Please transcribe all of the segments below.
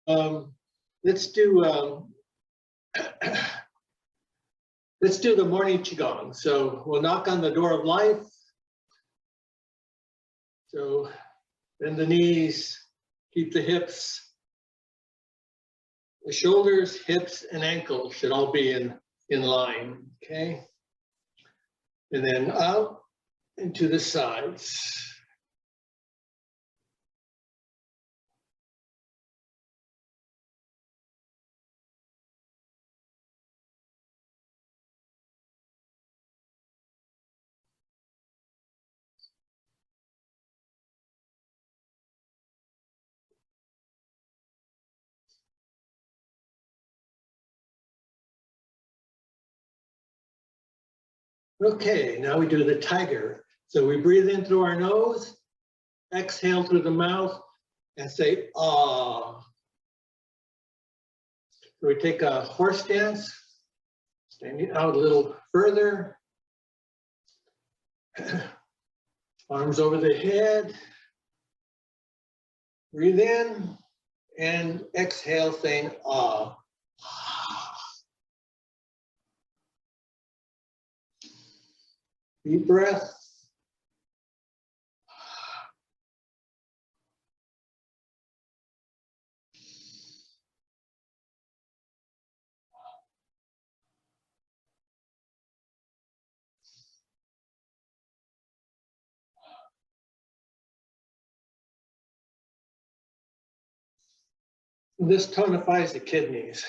Let's do let's do the morning Qigong. So we'll knock on the door of life. So bend the knees, keep the hips, the shoulders, hips, and ankles should all be in line, okay? And then out and to the sides. Okay, now we do the tiger. So we breathe in through our nose, exhale through the mouth, and say, ah. So we take a horse stance, standing out a little further. Arms over the head. Breathe in and exhale, saying, ah. Deep breath. This tonifies the kidneys.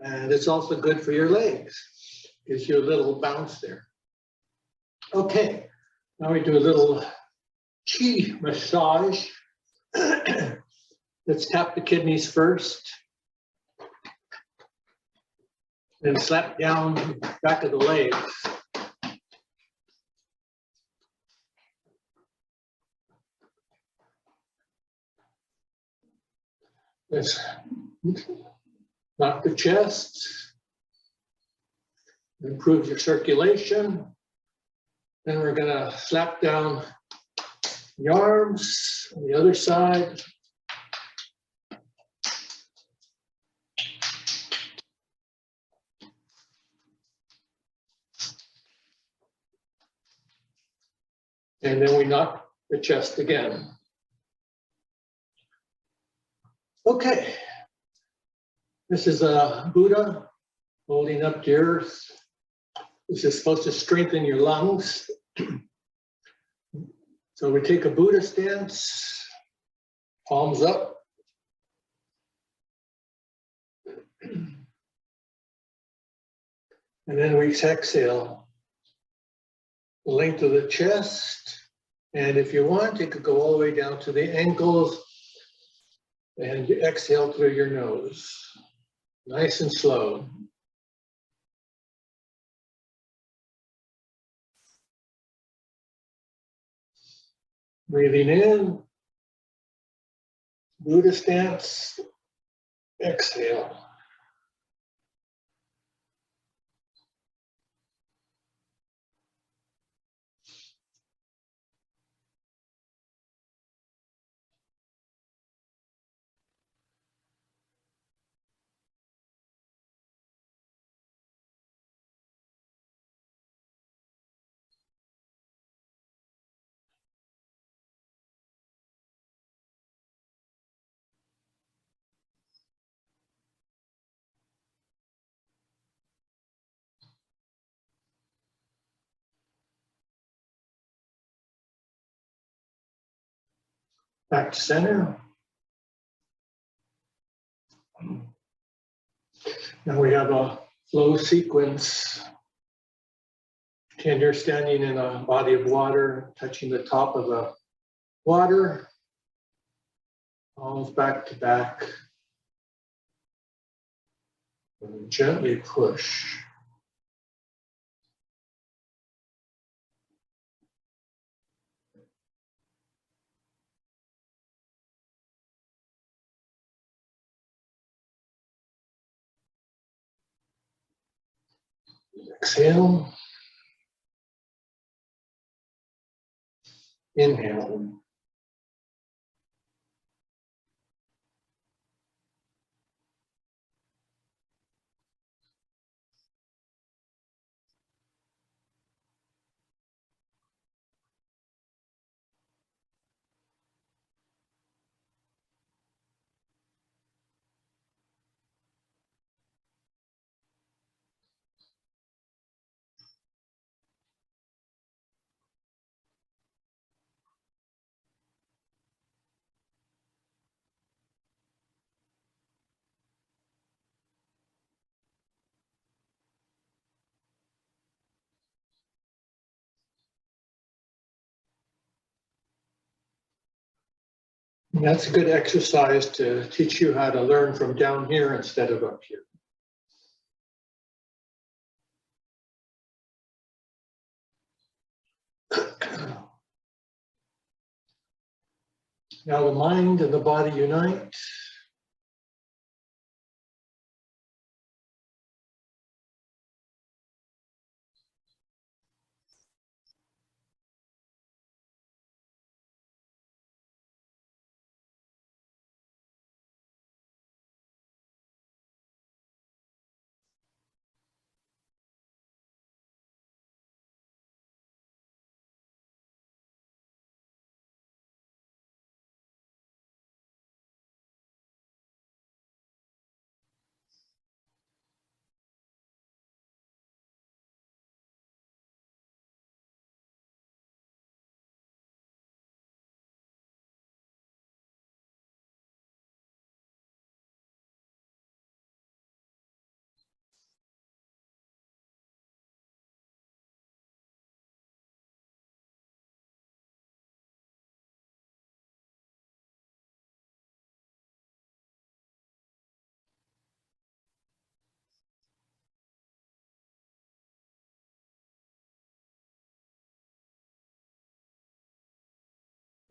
And it's also good for your legs. Gives you a little bounce there. Okay, now we do a little Qi massage. Let's tap the kidneys first. Then slap down the back of the legs. Let's knock the chest. Improve your circulation. Then we're gonna slap down the arms on the other side. And then we knock the chest again. Okay. This is a Buddha holding up the earth. This is supposed to strengthen your lungs. So we take a Buddha stance, palms up. And then we exhale the length of the chest. And if you want, it could go all the way down to the ankles. And you exhale through your nose. Nice and slow. Breathing in, Buddha stance, exhale. Back to center. Now we have a flow sequence. Pretend you're standing in a body of water, touching the top of the water. Palms back to back. And gently push. Exhale. Inhale. And that's a good exercise to teach you how to learn from down here instead of up here. Now the mind and the body unite.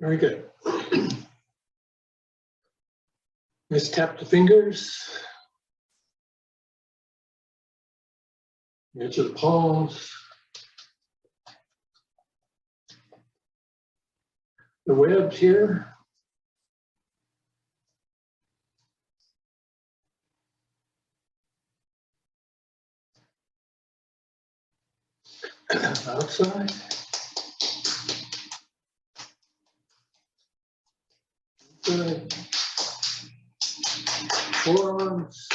Very good. Let's tap the fingers. Into the palms. The webs here. Outside. Good. Forearms.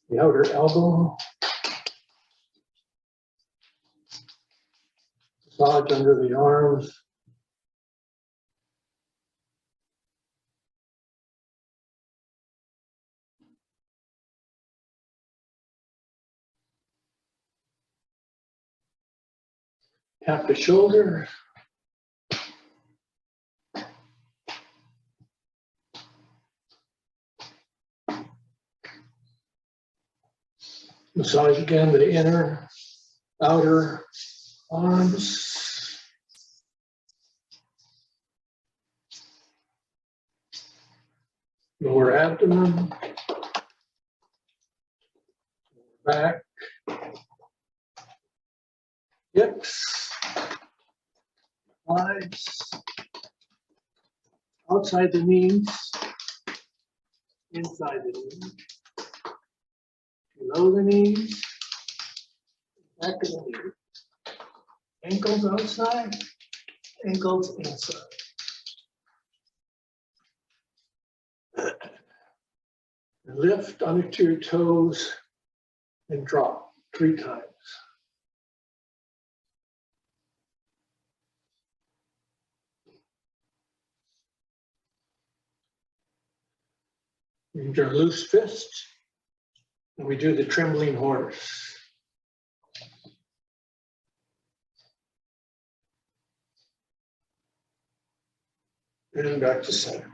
The outer elbow. Massage under the arms. Tap the shoulder. Massage again the inner, outer arms. Lower abdomen. Back. Hips. Thighs. Outside the knees. Inside the knees. Below the knees, back of the knee. Ankles outside, ankles inside. And lift onto your toes and drop 3 times. Use your loose fist. And we do the trembling horse. And back to center.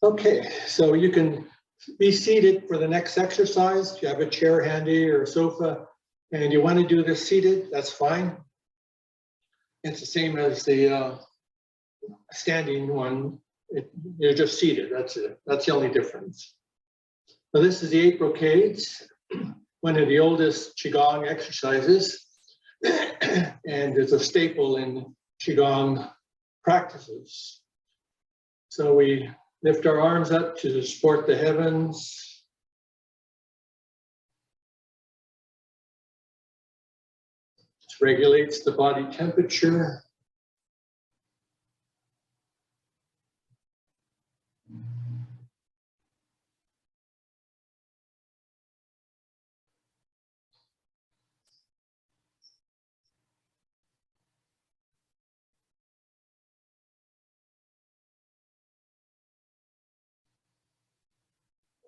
Okay, so you can be seated for the next exercise. If you have a chair handy or a sofa and you want to do this seated, that's fine. It's the same as the standing one. You're just seated, that's it. That's the only difference. Now this is the 8 brocades, one of the oldest Qigong exercises, and it's a staple in Qigong practices. So we lift our arms up to support the heavens. This regulates the body temperature.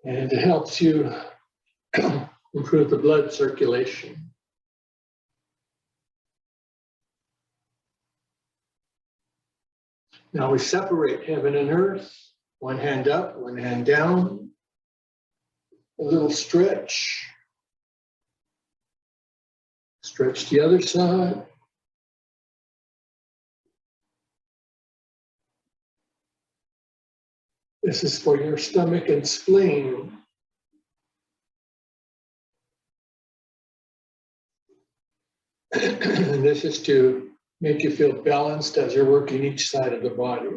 And it helps you improve the blood circulation. Now we separate heaven and earth, one hand up, one hand down, a little stretch. Stretch the other side. This is for your stomach and spleen. And this is to make you feel balanced as you're working each side of the body.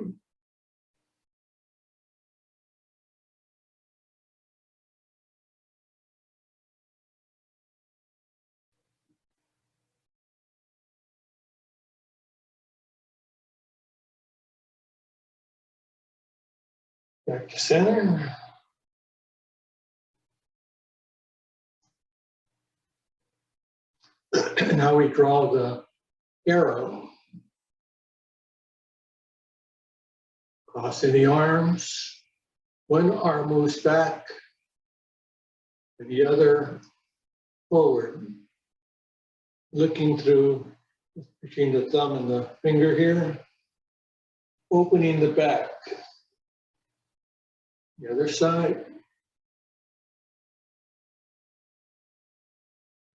Back to center. Now we draw the arrow. Crossing the arms. One arm moves back and the other forward. Looking through between the thumb and the finger here. Opening the back. The other side.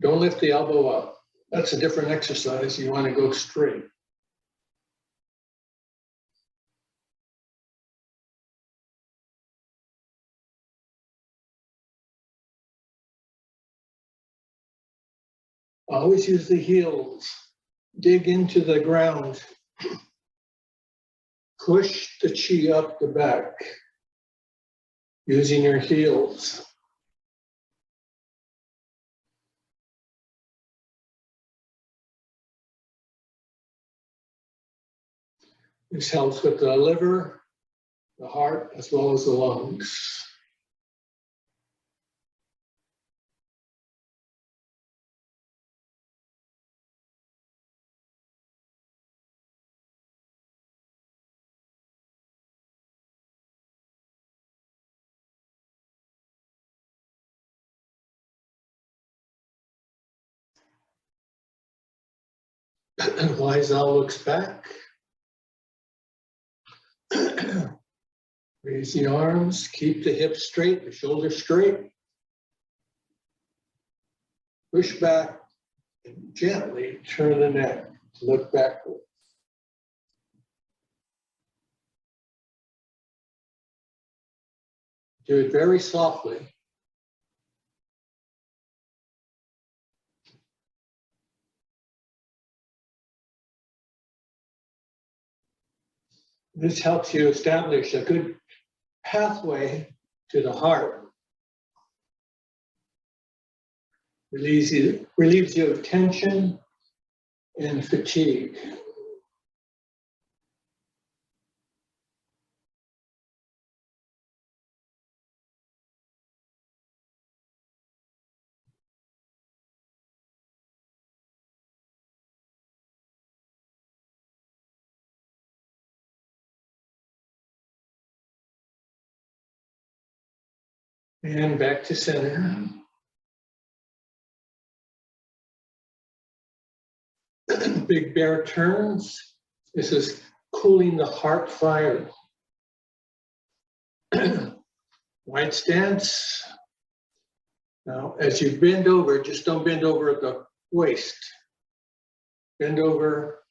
Don't lift the elbow up. That's a different exercise. You want to go straight. Always use the heels. Dig into the ground. Push the chi up the back using your heels. This helps with the liver, the heart, as well as the lungs. Weisel looks back. Raise the arms, keep the hips straight, the shoulders straight. Push back and gently turn the neck to look backward. Do it very softly. This helps you establish a good pathway to the heart. Relieves you of tension and fatigue. And back to center. Big bear turns. This is cooling the heart fire. Wide stance. Now, as you bend over, just don't bend over at the waist. Bend over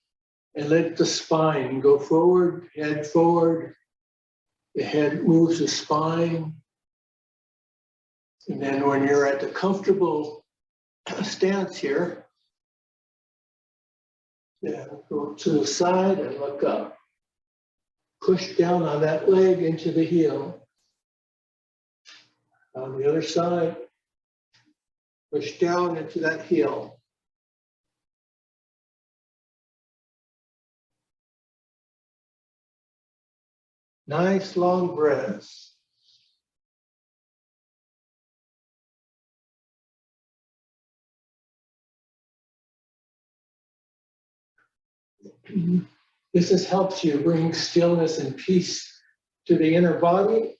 and let the spine go forward, head forward, The head moves the spine. And then when you're at the comfortable stance here, then go to the side and look up. Push down on that leg into the heel. On the other side, push down into that heel. Nice long breaths. This helps you bring stillness and peace to the inner body.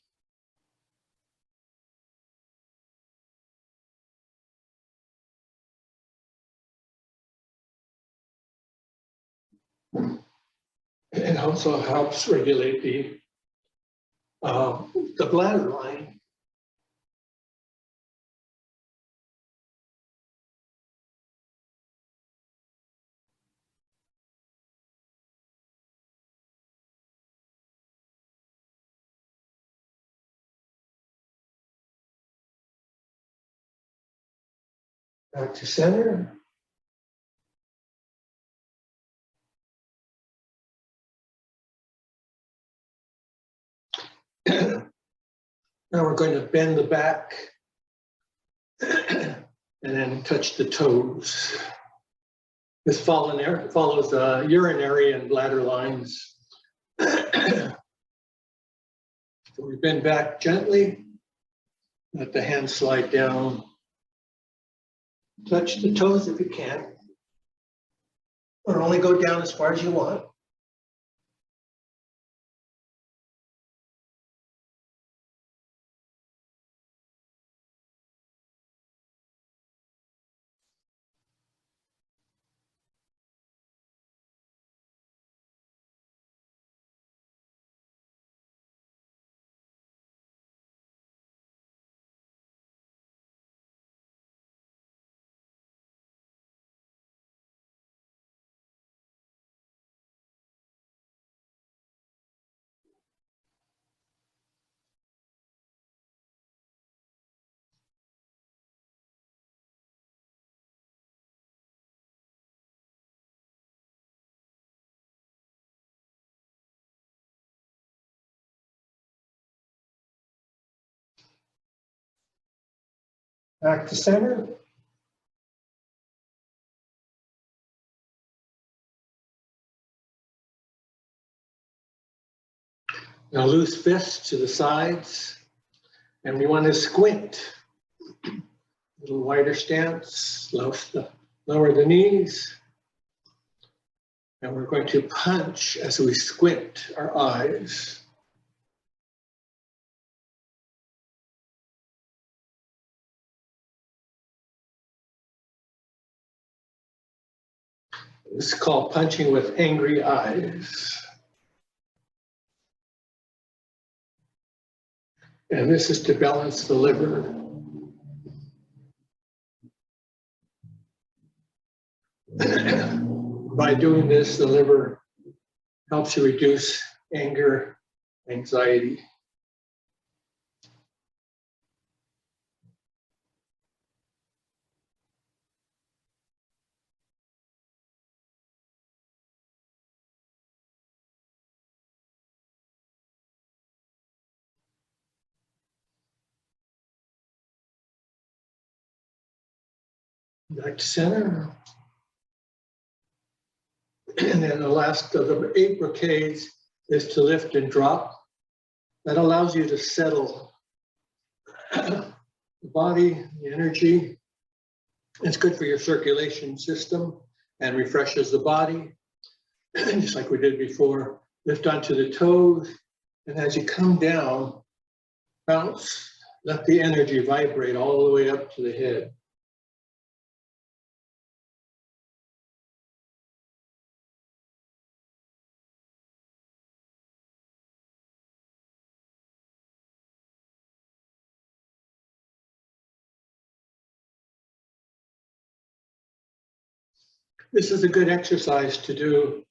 It also helps regulate the bladder line. Back to center. Now we're going to bend the back and then touch the toes. This follows urinary and bladder lines. So we bend back gently, let the hands slide down. Touch the toes if you can, or only go down as far as you want. Back to center. Now loose fists to the sides, and we want to squint. A little wider stance, lower the knees. And we're going to punch as we squint our eyes. This is called punching with angry eyes. And this is to balance the liver. By doing this, the liver helps you reduce anger, anxiety. Back to center. And then the last of the 8 brocades is to lift and drop. That allows you to settle the body, the energy. It's good for your circulation system and refreshes the body. Just like we did before, lift onto the toes. And as you come down, bounce, let the energy vibrate all the way up to the head. This is a good exercise to do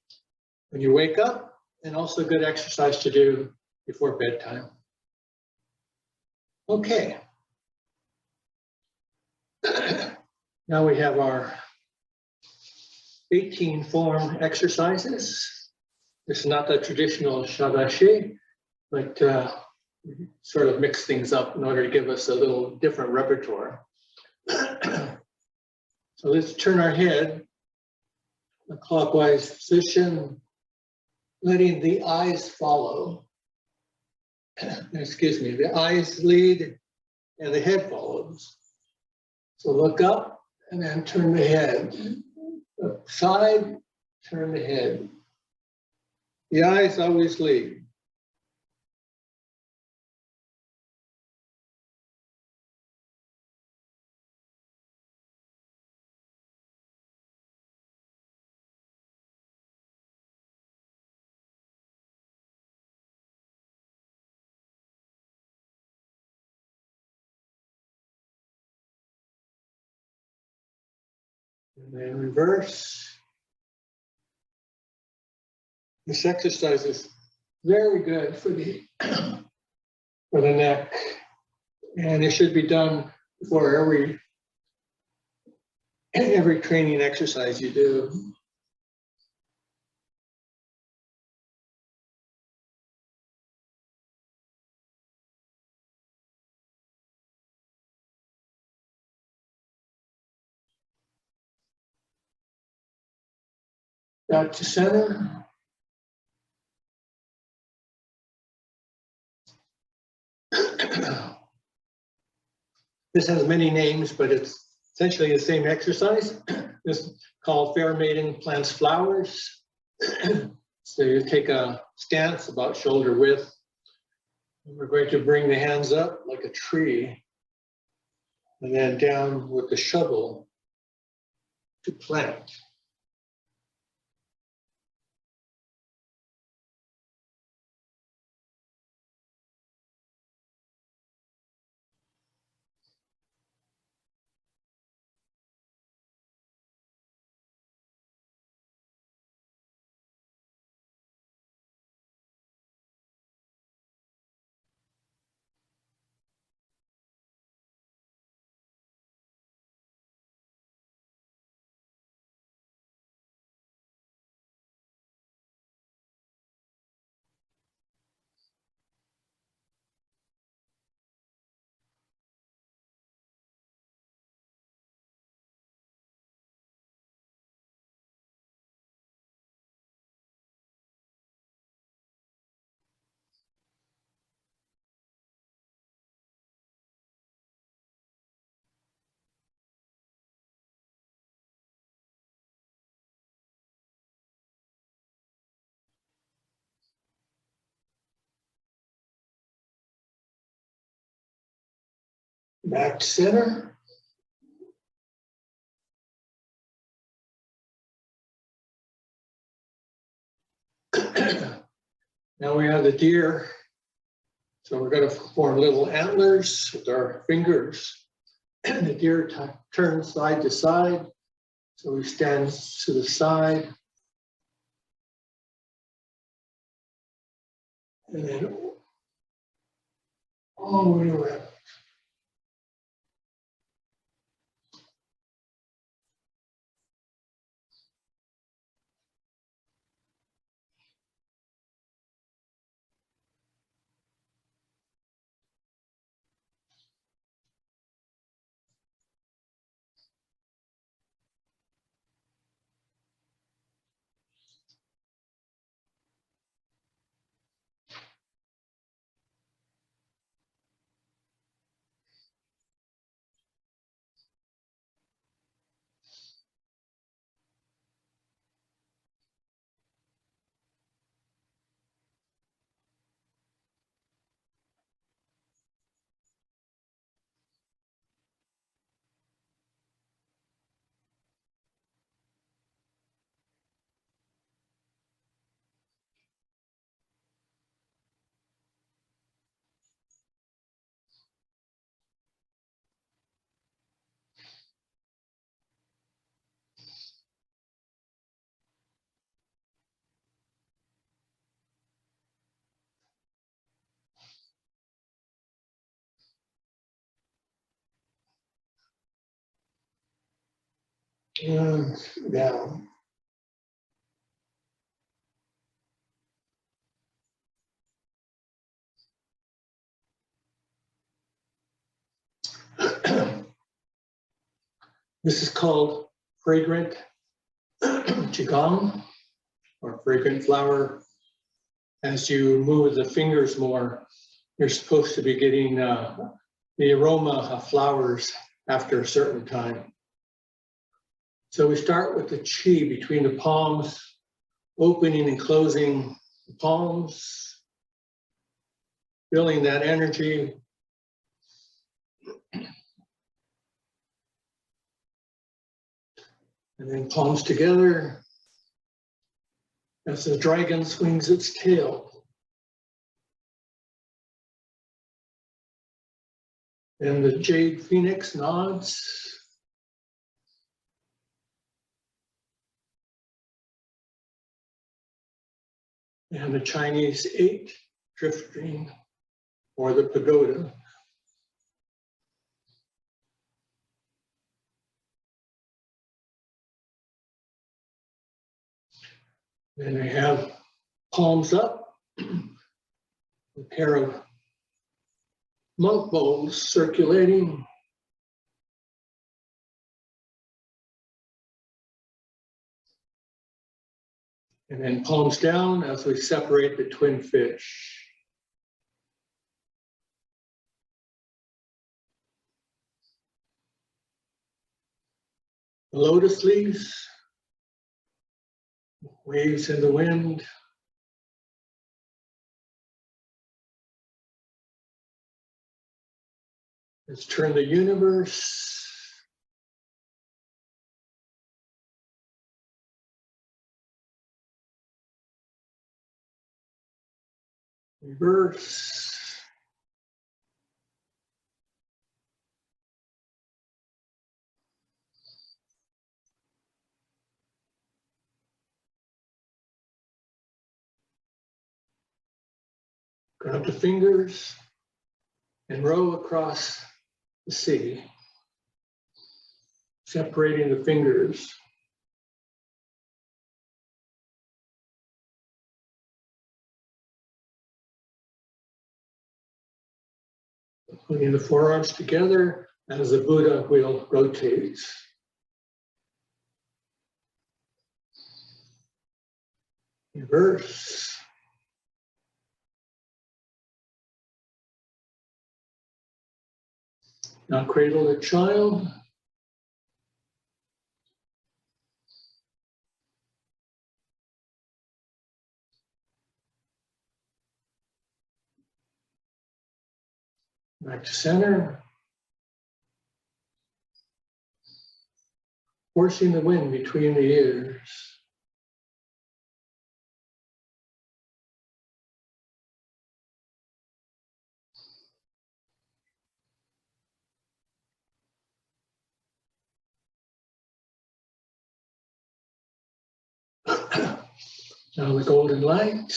when you wake up, and also a good exercise to do before bedtime. Okay. Now we have our 18 form exercises. It's not the traditional Shadashi, but sort of mix things up in order to give us a little different repertoire. So let's turn our head in a clockwise position, letting the eyes follow. Excuse me, the eyes lead and the head follows. So look up and then turn the head. Up side, turn the head. The eyes always lead. And then reverse. This exercise is very good for the neck, and it should be done before every training exercise you do. Back to center. This has many names, but it's essentially the same exercise. This is called Fair Maiden Plants Flowers. So you take a stance about shoulder width. We're going to bring the hands up like a tree and then down with the shovel to plant. Back to center. Now we have the deer. So we're going to form little antlers with our fingers. And the deer turns side to side. So we stand to the side. And then all the way around. And down. This is called Fragrant Qigong, or fragrant flower. As you move the fingers more, you're supposed to be getting the aroma of flowers after a certain time. So we start with the qi between the palms, opening and closing the palms, feeling that energy. And then palms together as the dragon swings its tail. And the jade phoenix nods. And the Chinese 8 drifting, or the pagoda. Then I have palms up, a pair of monk bowls circulating. And then palms down as we separate the twin fish. The lotus leaves, waves in the wind. Let's turn the universe. Reverse. Grab the fingers and row across the sea, separating the fingers. Putting the forearms together as the Buddha wheel rotates. Reverse. Now cradle the child. Back to center. Forcing the wind between the ears. Now the golden light.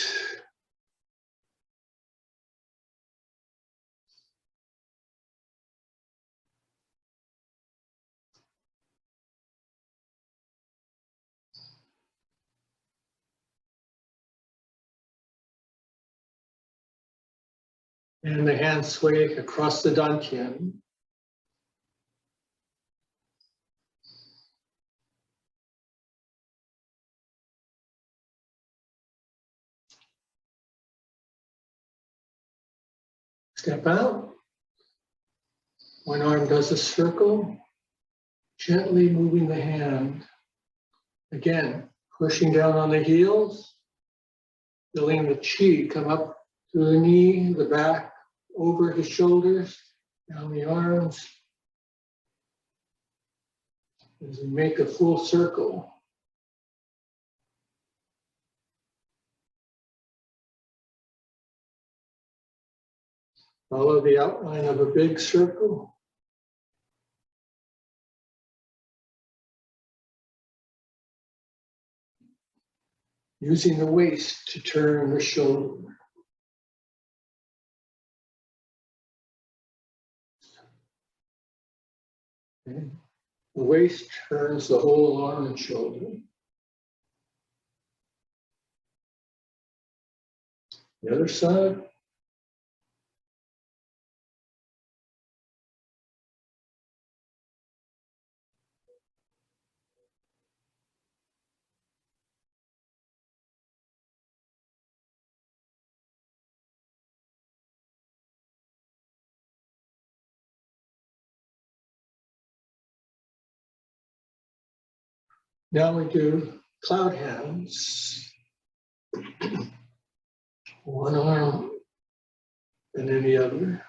And the hands sway across the dantian. Step out. One arm does a circle, gently moving the hand. Again, pushing down on the heels, feeling the qi come up to the knee, the back, over the shoulders, down the arms. As we make a full circle. Follow the outline of a big circle. Using the waist to turn the shoulder. Okay. The waist turns the whole arm and shoulder. The other side. Now we do cloud hands. One arm and then the other.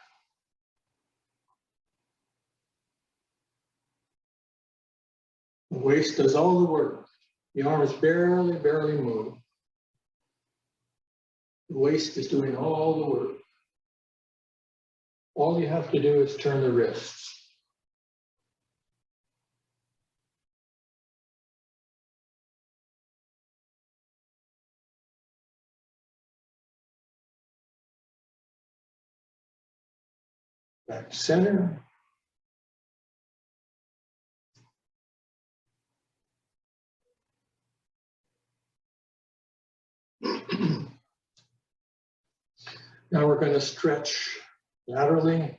The waist does all the work. The arms barely move. The waist is doing all the work. All you have to do is turn the wrists. Back to center. Now we're going to stretch laterally.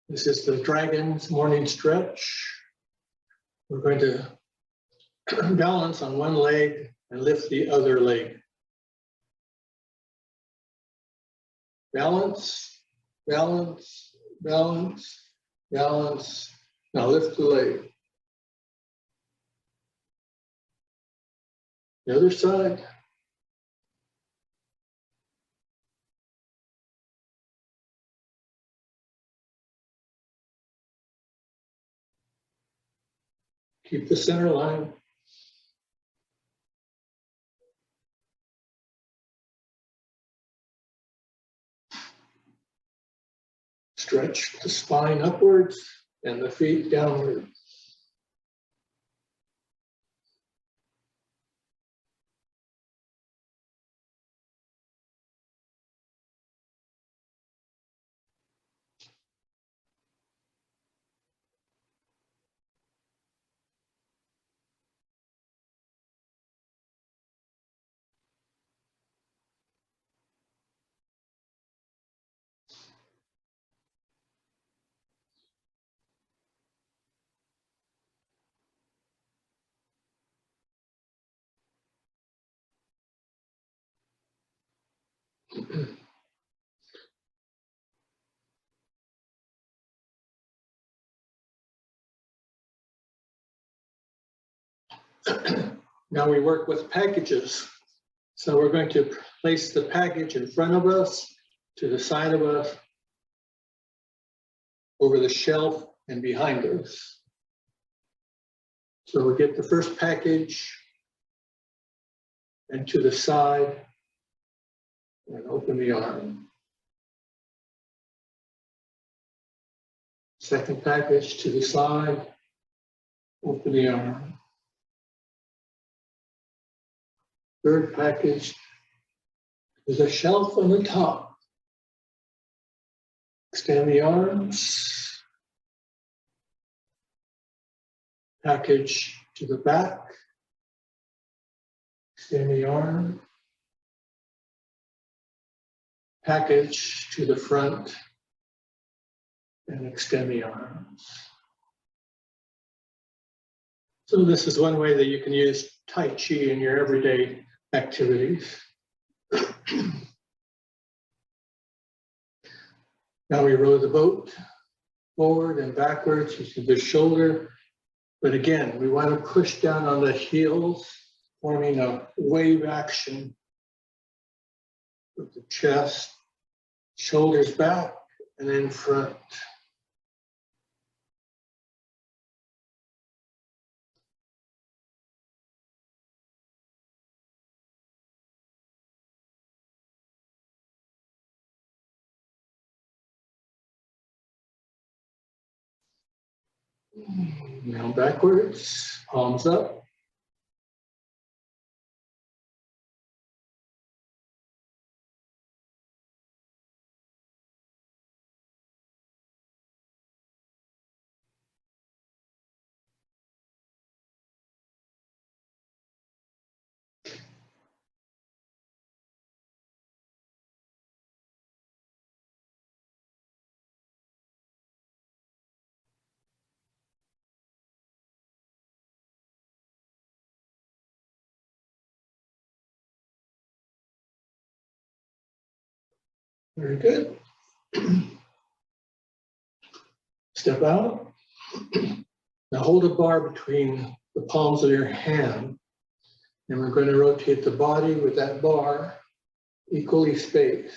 This is the dragon's morning stretch. We're going to balance on one leg and lift the other leg. Balance, balance, balance, balance. Now lift the leg. The other side. Keep the center line. Stretch the spine upwards and the feet downward. Now we work with packages. So we're going to place the package in front of us, to the side of us, over the shelf, and behind us. So we get the first package and to the side and open the arm. Second package to the side, open the arm. Third package, there's a shelf on the top. Extend the arms. Package to the back. Extend the arm. Package to the front. And extend the arms. So this is one way that you can use Tai Chi in your everyday activities. Now we row the boat forward and backwards to the shoulder. But again, we want to push down on the heels, forming a wave action with the chest, shoulders back, and then front. Now backwards, palms up. Very good. Step out. Now hold a bar between the palms of your hand, and we're going to rotate the body with that bar equally spaced.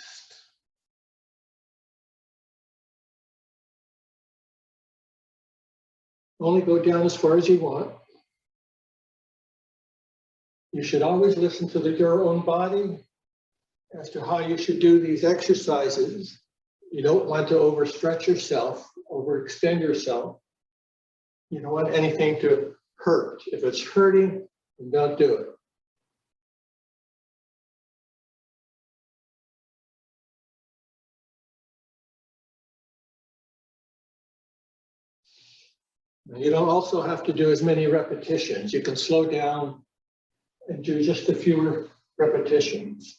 Only go down as far as you want. You should always listen to your own body as to how you should do these exercises. You don't want to overstretch yourself, overextend yourself. You don't want anything to hurt. If it's hurting, then don't do it. You don't also have to do as many repetitions. You can slow down and do just a few repetitions.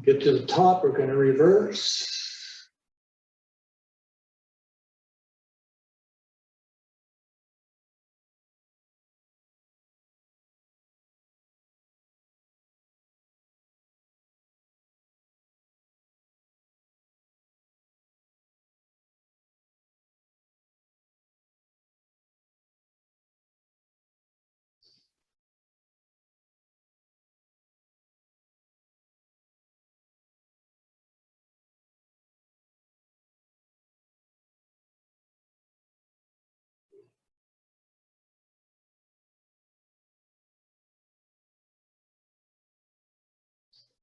Get to the top, we're going to reverse.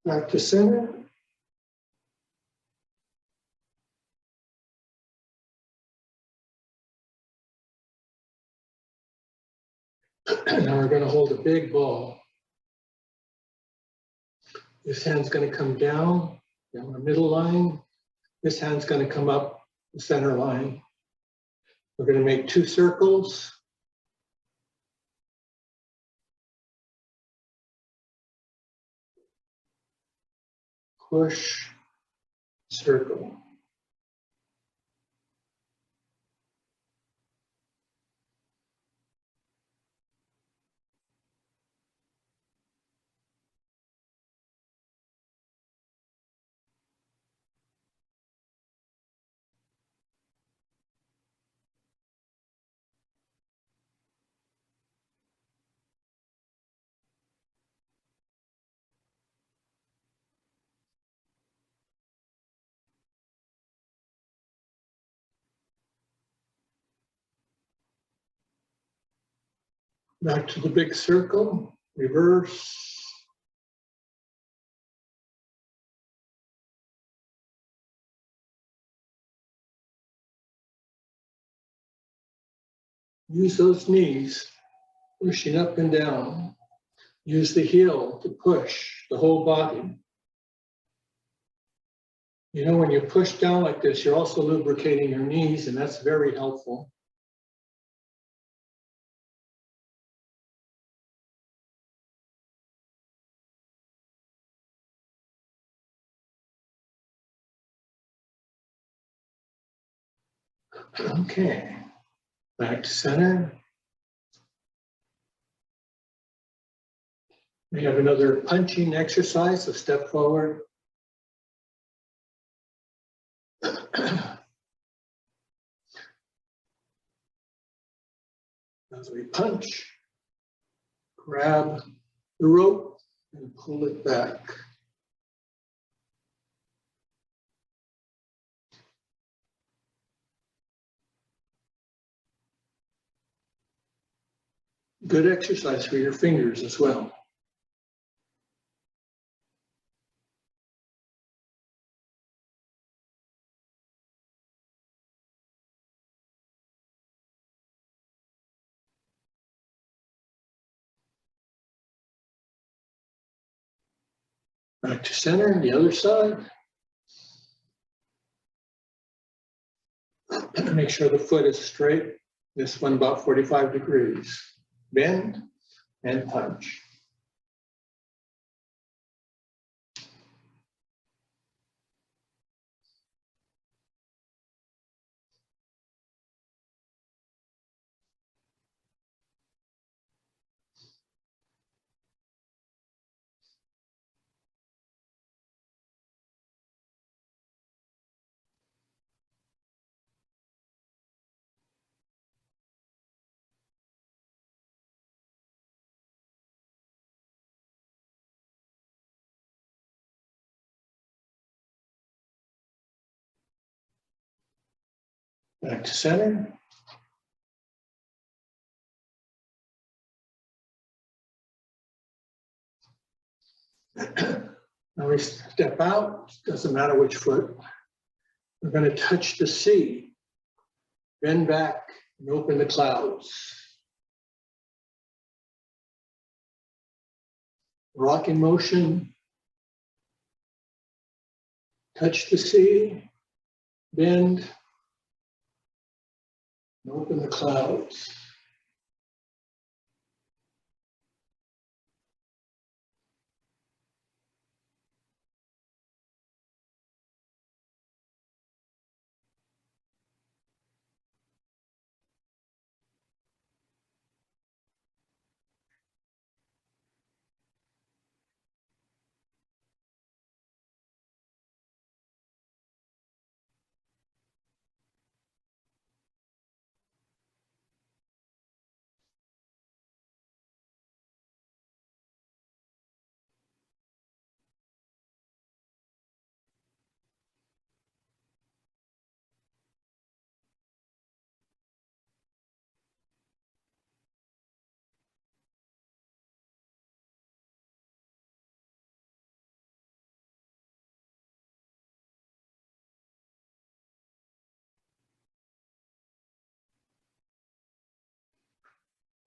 Back to center. Now we're going to hold a big ball. This hand's going to come down the middle line. This hand's going to come up the center line. We're going to make 2 circles. Push, circle. Back to the big circle, reverse. Use those knees, pushing up and down. Use the heel to push the whole body. You know, when you push down like this, you're also lubricating your knees, and that's very helpful. Okay, back to center. We have another punching exercise, so step forward. As we punch, grab the rope and pull it back. Good exercise for your fingers as well. Back to center, the other side. Make sure the foot is straight. This one about 45 degrees. Bend and punch. Back to center. Now we step out, doesn't matter which foot. We're going to touch the sea, bend back and open the clouds. Rocking motion, touch the sea, bend, and open the clouds.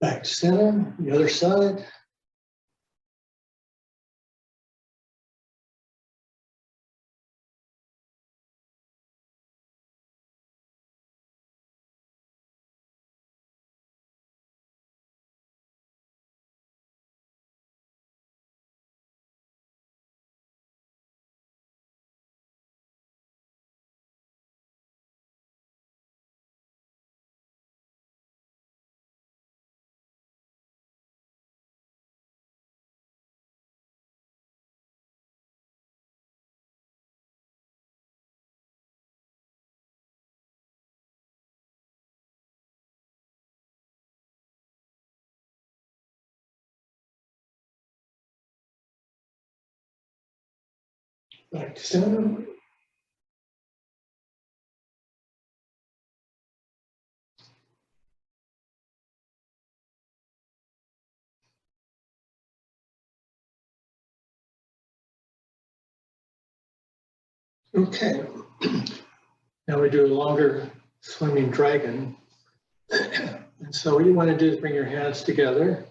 Back to center, the other side. Back to center. Okay. Now we do a longer swimming dragon. And so what you want to do is bring your hands together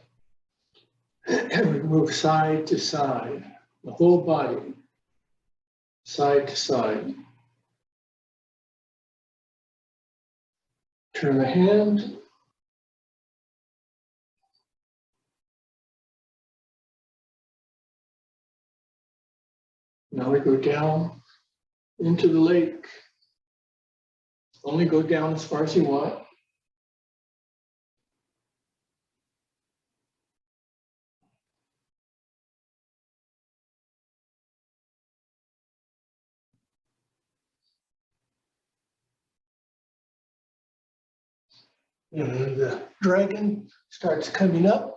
and we move side to side, the whole body, side to side. Turn the hand. Now we go down into the lake. Only go down as far as you want. And the dragon starts coming up.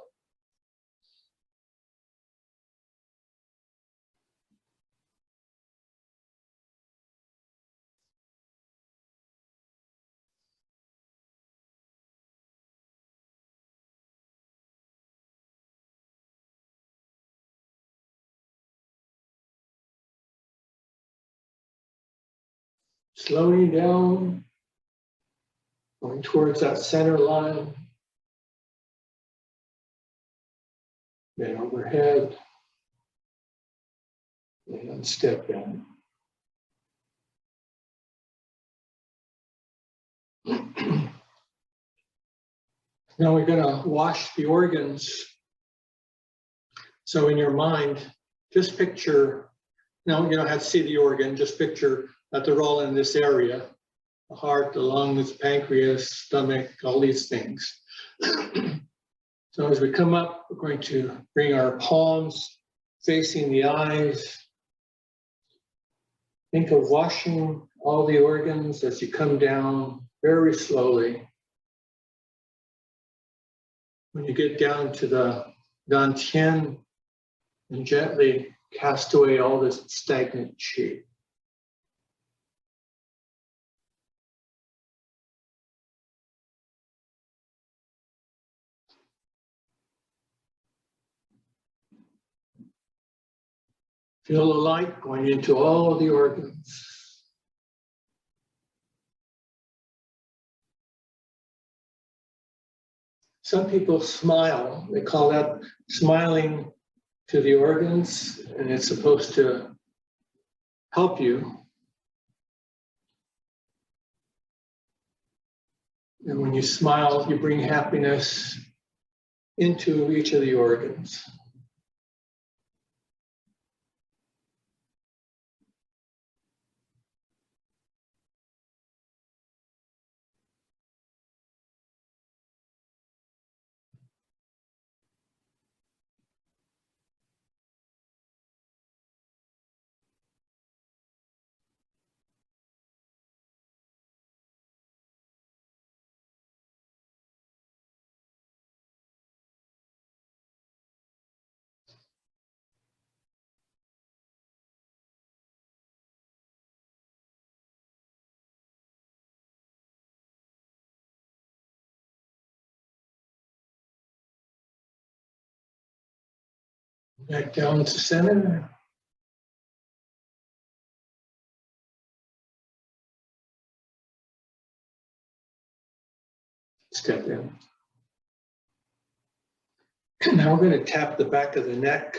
Slowing down, going towards that center line. Then overhead, and step in. Now we're going to wash the organs. So in your mind, just picture, now you don't have to see the organ, just picture that they're all in this area. The heart, the lungs, pancreas, stomach, all these things. So as we come up, we're going to bring our palms facing the eyes. Think of washing all the organs as you come down very slowly. When you get down to the dantian, and gently cast away all this stagnant qi. Feel the light going into all the organs. Some people smile. They call that smiling to the organs, and it's supposed to help you. And when you smile, you bring happiness into each of the organs. Back down to center. Step in. Now we're going to tap the back of the neck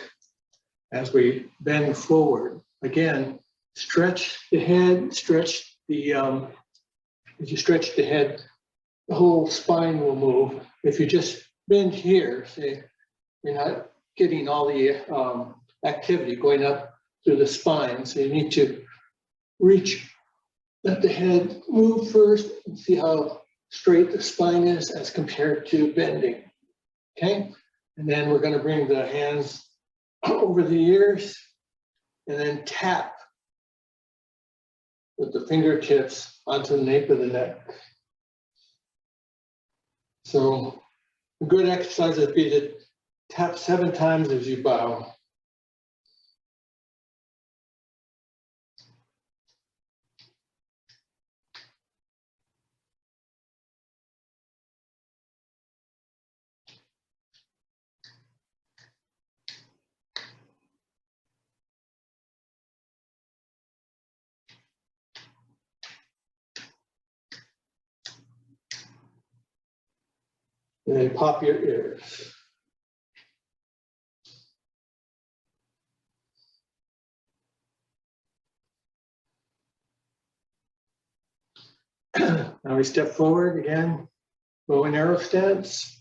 as we bend forward. Again, stretch the head, stretch the, as you stretch the head, the whole spine will move. If you just bend here, say, you're not getting all the activity going up through the spine. So you need to reach, let the head move first and see how straight the spine is as compared to bending. Okay? And then we're going to bring the hands over the ears and then tap with the fingertips onto the nape of the neck. So a good exercise would be to tap 7 times as you bow. And then pop your ears. Now we step forward again, bow and arrow stance,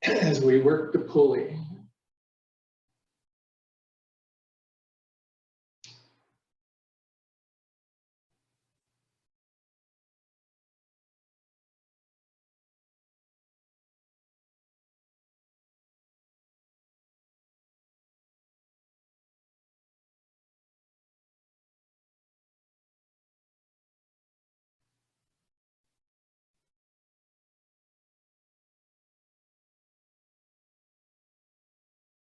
as we work the pulley.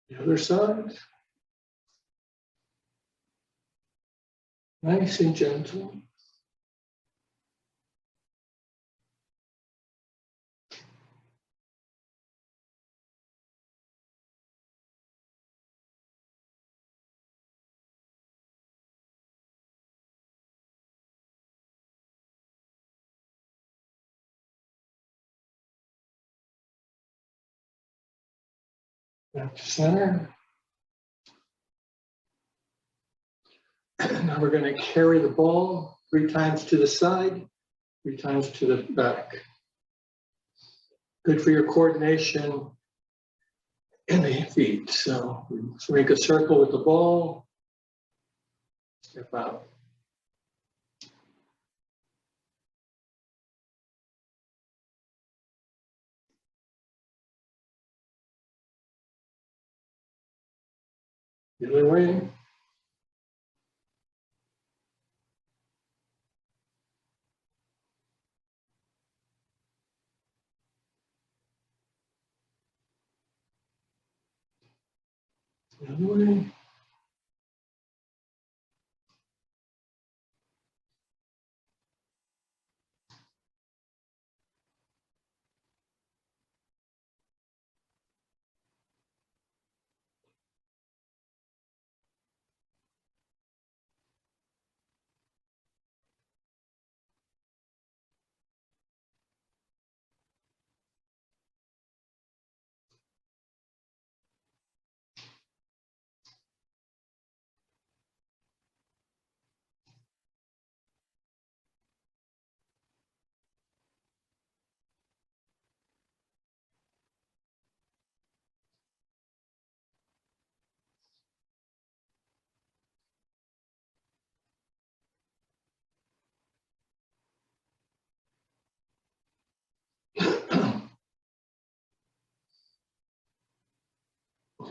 The other side. Nice and gentle. Back to center. Now we're going to carry the ball 3 times to the side, 3 times to the back. Good for your coordination in the feet. So make a circle with the ball, step out. The other way. The other way.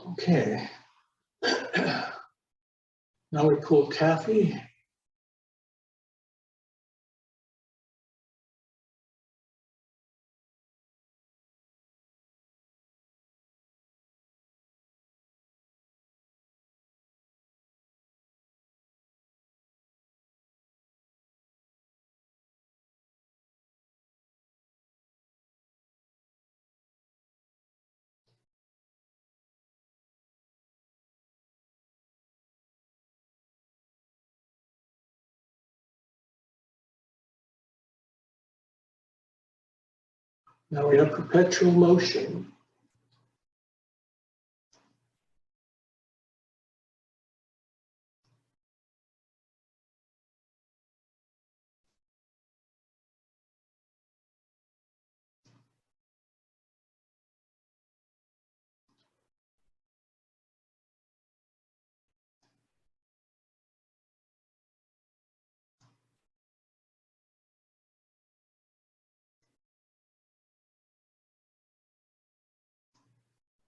Okay. Now we pull taffy. Now we have perpetual motion.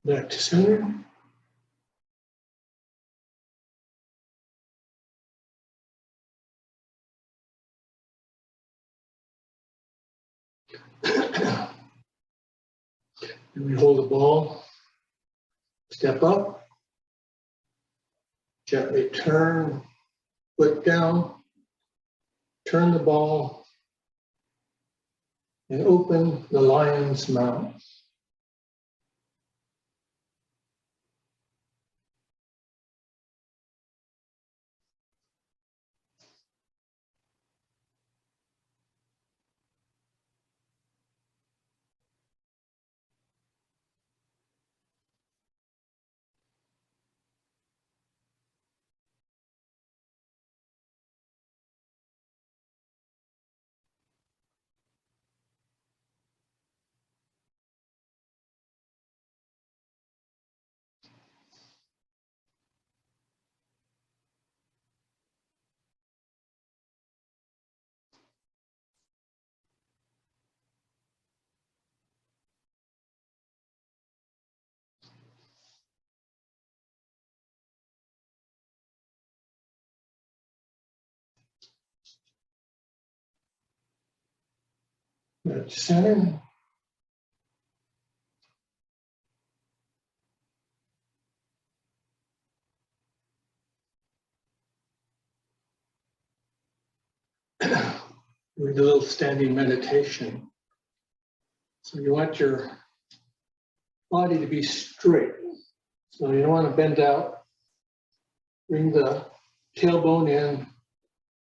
Back to center. And we hold the ball, step up, gently turn, foot down, turn the ball, and open the lion's mouth. Back to center. We do a little standing meditation. So you want your body to be straight. So you don't want to bend out. Bring the tailbone in,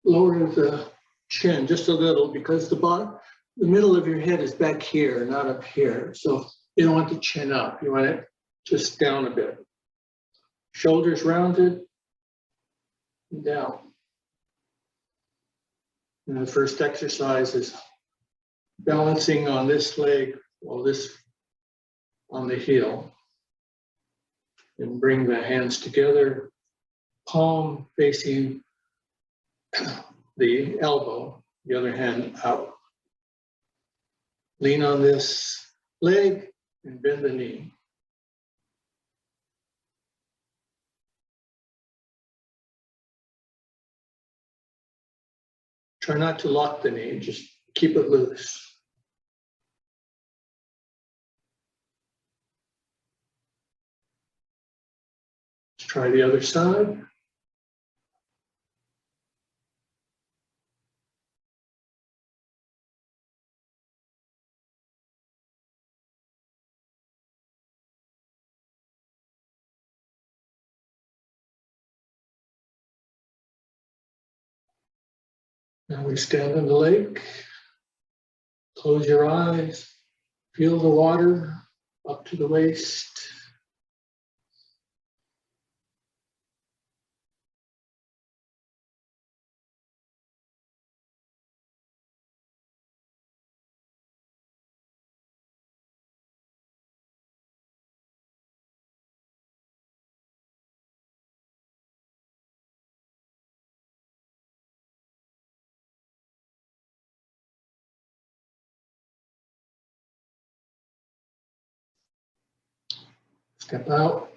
lower the chin just a little because the middle of your head is back here, not up here. So you don't want the chin up. You want it just down a bit. Shoulders rounded, and down. And the first exercise is balancing on this leg, or this on the heel. And bring the hands together, palm facing the elbow, the other hand out. Lean on this leg and bend the knee. Try not to lock the knee, just keep it loose. Let's try the other side. Now we stand in the lake. Close your eyes. Feel the water up to the waist. Step out.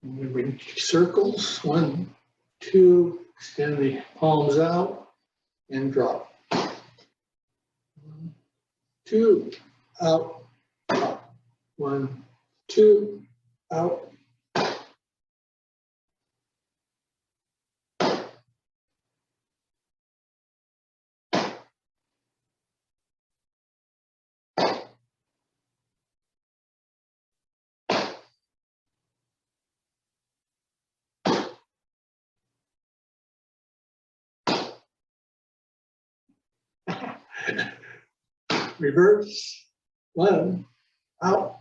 And we bring circles, 1, 2, extend the palms out and drop. 1, 2, out, up. 1, 2, out. Reverse, 1, out.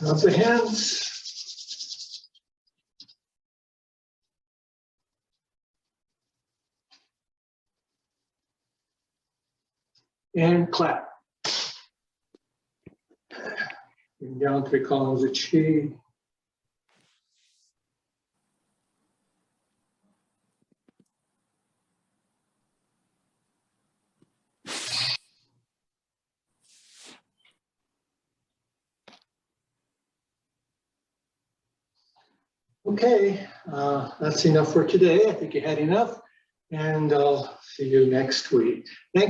Up the hands. And clap. Bring down 3 columns of Qi. Okay, that's enough for today. I think you had enough, and I'll see you next week. Thank you.